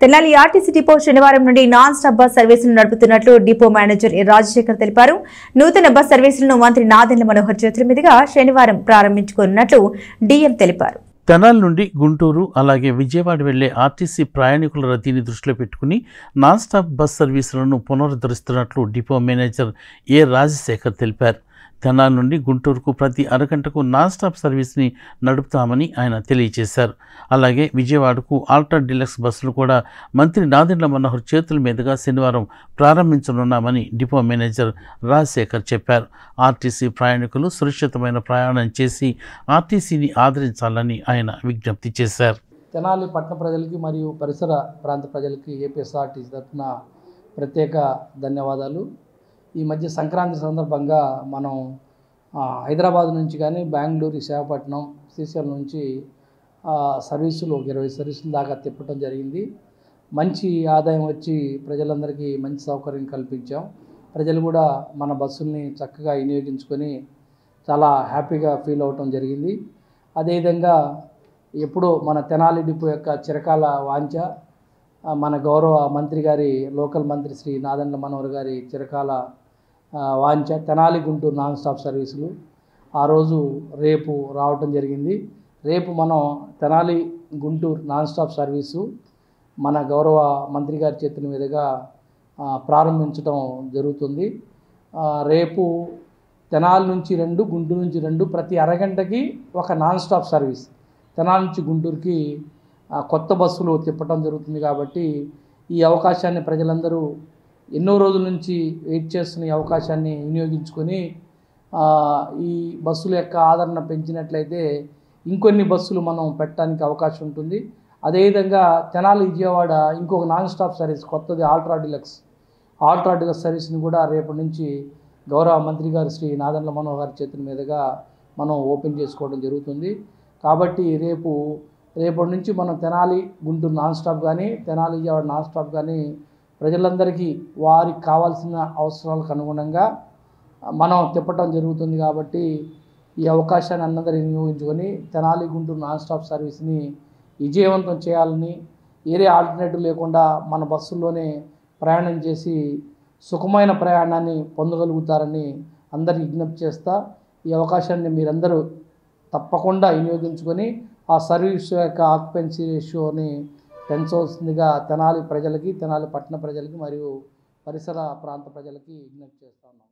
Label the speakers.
Speaker 1: Tenali RTC depot శనివారం నుండి non stop bus సర్వీసులను నడుపుతున్నట్లు డిపో మేనేజర్ రాజశేఖర్ తెలిపారు. నూతన బస్ సర్వీసులను మంత్రి నాదెండ్ల మనోహర్ చేతుల మీదుగా శనివారం ప్రారంభించుకున్నట్లు డీఎం తెలిపారు.
Speaker 2: తెనాలి నుండి గుంటూరు అలాగే విజయవాడ వెళ్లే ఆర్టీసీ ప్రయాణికుల రద్దీని దృష్టిలో పెట్టుకుని నాన్ స్టాప్ బస్ సర్వీసులను పునరుద్ధరిస్తున్నట్లు డిపో మేనేజర్ రాజశేఖర్ తెలిపారు. తెనాలి నుండి గుంటూరుకు ప్రతి అరగంటకు నాన్ స్టాప్ సర్వీస్ని నడుపుతామని ఆయన తెలియజేశారు. అలాగే విజయవాడకు ఆల్ట్రా డీలక్స్ బస్సులు కూడా మంత్రి నాదెండ్ల మనోహర్ చేతుల మీదుగా శనివారం ప్రారంభించనున్నామని డిపో మేనేజర్ రాజశేఖర్ చెప్పారు. ఆర్టీసీ ప్రయాణికులు సురక్షితమైన ప్రయాణం చేసి ఆర్టీసీని ఆదరించాలని ఆయన విజ్ఞప్తి చేశారు.
Speaker 3: తెనాలి పట్టణ ప్రజలకి మరియు పరిసర ప్రాంత ప్రజలకి ఏపీఎస్ఆర్టీసీ తరఫున ప్రత్యేక ధన్యవాదాలు. ఈ మధ్య సంక్రాంతి సందర్భంగా మనం హైదరాబాద్ నుంచి కానీ బెంగళూరు, విశాఖపట్నం, శ్రీశైలం నుంచి సర్వీసులు 20 సర్వీసుల దాకా తిప్పడం జరిగింది. మంచి ఆదాయం వచ్చి ప్రజలందరికీ మంచి సౌకర్యం కల్పించాం. ప్రజలు కూడా మన బస్సుల్ని చక్కగా వినియోగించుకొని చాలా హ్యాపీగా ఫీల్ అవటం జరిగింది. అదేవిధంగా ఎప్పుడూ మన తెనాలి డిపో యొక్క చిరకాల వాంఛ, మన గౌరవ మంత్రి గారి లోకల్ మంత్రి శ్రీ నాదెండ్ల మనోహర్ గారి చిరకాల వాంఛ తెనాలి గుంటూరు నాన్ స్టాప్ సర్వీసులు ఆ రోజు రేపు రావటం జరిగింది. రేపు మనం Tenali Guntur non stop service మన గౌరవ మంత్రి గారి చేతుల మీదుగా ప్రారంభించడం జరుగుతుంది. రేపు తెనాలి నుంచి 2, గుంటూరు నుంచి 2 ప్రతి అరగంటకి ఒక నాన్ స్టాప్ సర్వీస్ తెనాలి నుంచి గుంటూరుకి కొత్త బస్సులు తిప్పటం జరుగుతుంది. కాబట్టి ఈ అవకాశాన్ని ప్రజలందరూ ఎన్నో రోజుల నుంచి వెయిట్ చేస్తున్న ఈ అవకాశాన్ని వినియోగించుకొని ఈ బస్సుల యొక్క ఆదరణ పెంచినట్లయితే ఇంకొన్ని బస్సులు మనం పెట్టడానికి అవకాశం ఉంటుంది. అదేవిధంగా తెనాలి విజయవాడ ఇంకొక నాన్ స్టాప్ సర్వీస్ కొత్తది ఆల్ట్రా డీలక్స్ సర్వీస్ని కూడా రేపటి నుంచి గౌరవ మంత్రి గారు శ్రీ నాదెండ్ల మనోహర్ చేతుల మీదుగా మనం ఓపెన్ చేసుకోవడం జరుగుతుంది. కాబట్టి రేపటి నుంచి మనం తెనాలి గుంటూరు నాన్ స్టాప్ కానీ తెనాలి విజయవాడ నాన్ స్టాప్ కానీ ప్రజలందరికీ వారికి కావాల్సిన అవసరాలకు అనుగుణంగా మనం తిప్పటం జరుగుతుంది. కాబట్టి ఈ అవకాశాన్ని అందరూ వినియోగించుకొని తెనాలి గుంటూరు నాన్ స్టాప్ సర్వీస్ని విజయవంతం చేయాలని, వేరే ఆల్టర్నేటివ్ లేకుండా మన బస్సుల్లోనే ప్రయాణం చేసి సుఖమైన ప్రయాణాన్ని పొందగలుగుతారని అందరికీ విజ్ఞప్తి చేస్తా. ఈ అవకాశాన్ని మీరందరూ తప్పకుండా వినియోగించుకొని ఆ సర్వీస్ యొక్క ఆక్యుపెన్సీ రేషియోని పెంచవలసిందిగా తెనాలి ప్రజలకి, తెనాలి పట్టణ ప్రజలకి మరియు పరిసర ప్రాంత ప్రజలకి విజ్ఞప్తి చేస్తా ఉన్నాం.